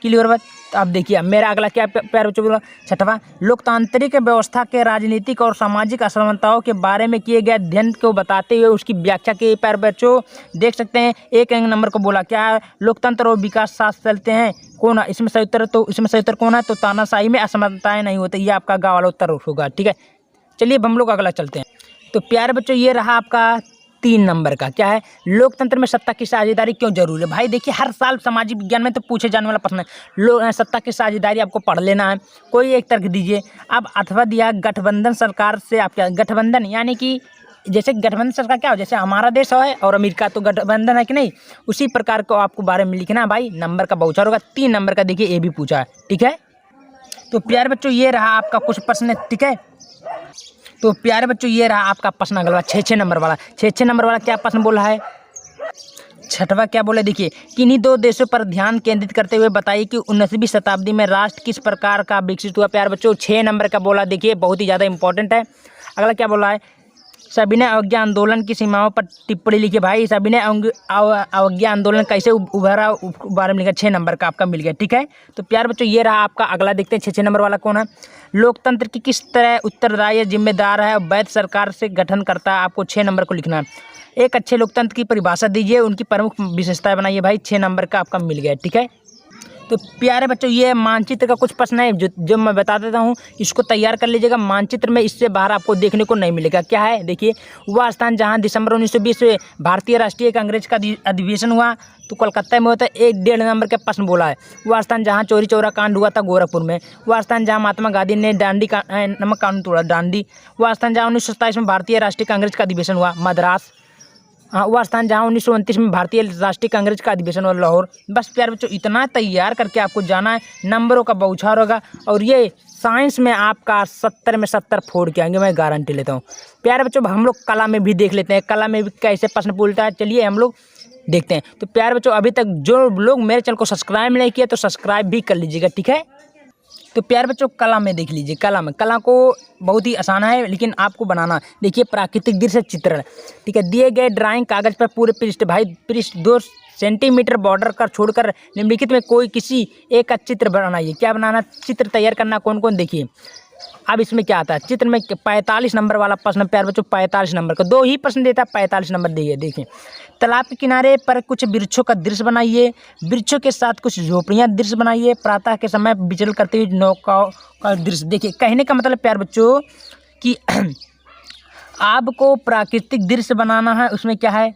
क्लियर बात। अब देखिए मेरा अगला क्या प्यार बच्चों बोला, 6वां लोकतांत्रिक व्यवस्था के राजनीतिक और सामाजिक असमानताओं के बारे में किए गए अध्ययन को बताते हुए उसकी व्याख्या की। प्यार बच्चों देख सकते हैं 1 नंबर को बोला क्या है, लोकतंत्र और विकास साथ चलते हैं, कौन है इसमें सही उत्तर, तो इसमें सही उत्तर कौन है, तो तानाशाही में असमानताएं नहीं होती, ये आपका गाँव वाला उत्तर होगा, ठीक है। चलिए अब हम लोग अगला चलते हैं। तो प्यार बच्चों ये रहा आपका 3 नंबर का क्या है, लोकतंत्र में सत्ता की साझेदारी क्यों जरूरी है। भाई देखिए हर साल सामाजिक विज्ञान में तो पूछे जाने वाला प्रश्न है, सत्ता की साझेदारी आपको पढ़ लेना है। कोई एक तर्क दीजिए। अब अथवा दिया गठबंधन सरकार से आप क्या, गठबंधन यानी कि जैसे गठबंधन सरकार क्या हो, जैसे हमारा देश है और अमेरिका तो गठबंधन है कि नहीं, उसी प्रकार को आपको बारे में लिखना है। भाई नंबर का बाउचार होगा 3 नंबर का, देखिए ये भी पूछा है, ठीक है। तो प्यारे बच्चों ये रहा आपका कुछ प्रश्न, ठीक है। तो प्यारे बच्चों ये रहा आपका प्रश्न अगला 6 नंबर वाला। 6 नंबर वाला क्या प्रश्न बोला है, छठवा क्या बोला, देखिए किन्हीं 2 देशों पर ध्यान केंद्रित करते हुए बताइए कि 19वीं शताब्दी में राष्ट्र किस प्रकार का विकसित हुआ। प्यारे बच्चों 6 नंबर का बोला, देखिए बहुत ही ज़्यादा इंपॉर्टेंट है। अगला क्या बोला है, सविनय अवज्ञा आंदोलन की सीमाओं पर टिप्पणी लिखिए। भाई सविनय अवज्ञा आंदोलन कैसे उभरा, बारे में लिखा, 6 नंबर का आपका मिल गया, ठीक है। तो प्यारे बच्चों ये रहा आपका अगला, देखते हैं 6 नंबर वाला कौन है। लोकतंत्र की किस तरह उत्तरदायी जिम्मेदार है और वैध सरकार से गठन करता है, आपको 6 नंबर को लिखना है। एक अच्छे लोकतंत्र की परिभाषा दीजिए, उनकी प्रमुख विशेषताएं बनाइए। भाई 6 नंबर का आपका मिल गया, ठीक है। तो प्यारे बच्चों ये मानचित्र का कुछ प्रश्न है जो मैं बता देता हूँ, इसको तैयार कर लीजिएगा। मानचित्र में इससे बाहर आपको देखने को नहीं मिलेगा। क्या है, देखिए वह स्थान जहाँ दिसंबर 1920 में भारतीय राष्ट्रीय कांग्रेस का अधिवेशन हुआ तो कोलकाता में होता है। 1.5 नंबर का प्रश्न बोला है। वह स्थान जहाँ चौरी चौरा कांड हुआ था गोरखपुर में। वह स्थान जहाँ महात्मा गांधी ने नमक कानून तोड़ा, दांडी। वह स्थान जहाँ 1927 में भारतीय राष्ट्रीय कांग्रेस का अधिवेशन हुआ, मद्रास। हाँ, वह स्थान जहाँ 1929 में भारतीय राष्ट्रीय कांग्रेस का अधिवेशन हुआ, लाहौर। बस प्यारे बच्चों इतना तैयार करके आपको जाना है, नंबरों का बौछार होगा। और ये साइंस में आपका 70 में 70 फोड़ के आएंगे, मैं गारंटी लेता हूँ। प्यारे बच्चों हम लोग कला में भी देख लेते हैं, कला में भी कैसे प्रश्न पूछता है, चलिए हम लोग देखते हैं। तो प्यारे बच्चों अभी तक जो लोग मेरे चैनल को सब्सक्राइब नहीं किया तो सब्सक्राइब भी कर लीजिएगा, ठीक है। तो प्यारे बच्चों कला में देख लीजिए, कला को बहुत ही आसान है लेकिन आपको बनाना, देखिए प्राकृतिक दृश्य चित्रण, ठीक है। दिए गए ड्राइंग कागज पर पूरे पृष्ठ, भाई पृष्ठ 2 सेंटीमीटर बॉर्डर कर छोड़कर निम्नलिखित में कोई किसी एक का चित्र बनाइए। क्या बनाना, चित्र तैयार करना कौन कौन, देखिए अब इसमें क्या आता है चित्र में। 45 नंबर वाला प्रश्न प्यारे बच्चों, 45 नंबर का 2 ही प्रश्न देता है, 45 नंबर देखिए। तालाब के किनारे पर कुछ वृक्षों का दृश्य बनाइए, वृक्षों के साथ कुछ झोपड़ियां दृश्य बनाइए, प्रातः के समय विचल करते हुए नौकाओं का दृश्य। देखिए कहने का मतलब प्यारे बच्चों कि आपको प्राकृतिक दृश्य बनाना है। उसमें क्या है,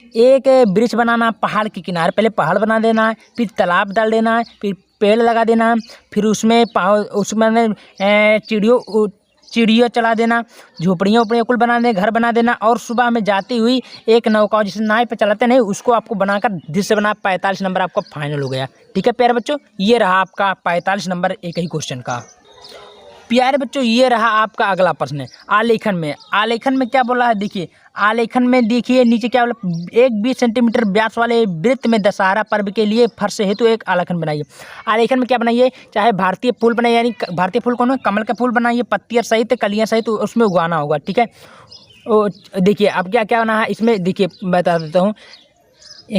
एक वृक्ष बनाना, पहाड़ के किनारे पहले पहाड़ बना देना है, फिर तालाब डाल देना है, फिर पेड़ लगा देना है, फिर उसमें चिड़ियों चला देना, झोपड़ियाँ उपड़ियाँ कुल बना देना, घर बना देना। और सुबह में जाती हुई एक नौका जिसे नाव पे चलाते नहीं, उसको आपको बनाकर दृश्य बना। 45 नंबर आपका फाइनल हो गया, ठीक है प्यारे बच्चों। ये रहा आपका 45 नंबर एक ही क्वेश्चन का। प्यारे बच्चों ये रहा आपका अगला प्रश्न है आलेखन में। आलेखन में क्या बोला है, देखिए आलेखन में देखिए नीचे क्या बोला, एक 20 सेंटीमीटर व्यास वाले वृत्त में दशहरा पर्व के लिए फर्श हेतु एक आलेखन बनाइए। आलेखन में क्या बनाइए, चाहे भारतीय फूल बनाइए, यानी भारतीय फूल कौन है, कमल का फूल बनाइए, पत्तियाँ सहित कलियाँ सहित उसमें उगाना होगा, ठीक है। देखिए अब क्या क्या होना है इसमें, देखिए बता देता हूँ।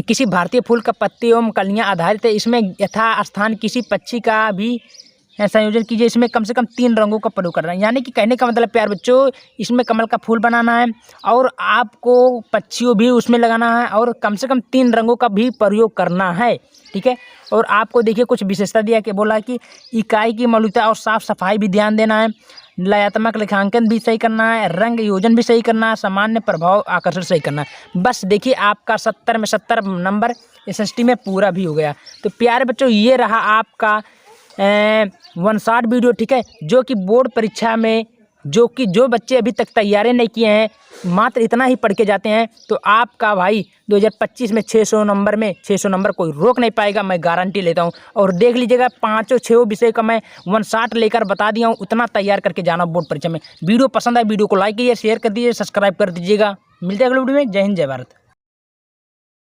किसी भारतीय फूल का पत्ती एवं कलियाँ आधारित है, इसमें यथास्थान किसी पक्षी का भी संयोजन कीजिए। इसमें कम से कम 3 रंगों का प्रयोग करना है, यानी कि कहने का मतलब प्यार बच्चों इसमें कमल का फूल बनाना है और आपको पक्षियों भी उसमें लगाना है और कम से कम 3 रंगों का भी प्रयोग करना है, ठीक है। और आपको देखिए कुछ विशेषता दिया कि बोला कि इकाई की मौलिकता और साफ सफाई भी ध्यान देना है, लयात्मक लेखांकन भी सही करना है, रंग योजन भी सही करना है, सामान्य प्रभाव आकर्षण सही करना है। बस देखिए आपका 70 में 70 नंबर SST में पूरा भी हो गया। तो प्यारे बच्चों ये रहा आपका 1 शॉर्ट वीडियो, ठीक है, जो कि बोर्ड परीक्षा में जो बच्चे अभी तक तैयारी नहीं किए हैं, मात्र इतना ही पढ़ के जाते हैं, तो आपका भाई 2025 में 600 नंबर कोई रोक नहीं पाएगा, मैं गारंटी लेता हूं। और देख लीजिएगा 5-6 विषय का मैं 1 शॉट लेकर बता दिया हूं, उतना तैयार करके जाना बोर्ड परीक्षा में। वीडियो पसंद आए वीडियो को लाइक कीजिए, शेयर कर दीजिए, सब्सक्राइब कर दीजिएगा। मिलते हैं अगले वीडियो में। जय हिंद, जय भारत।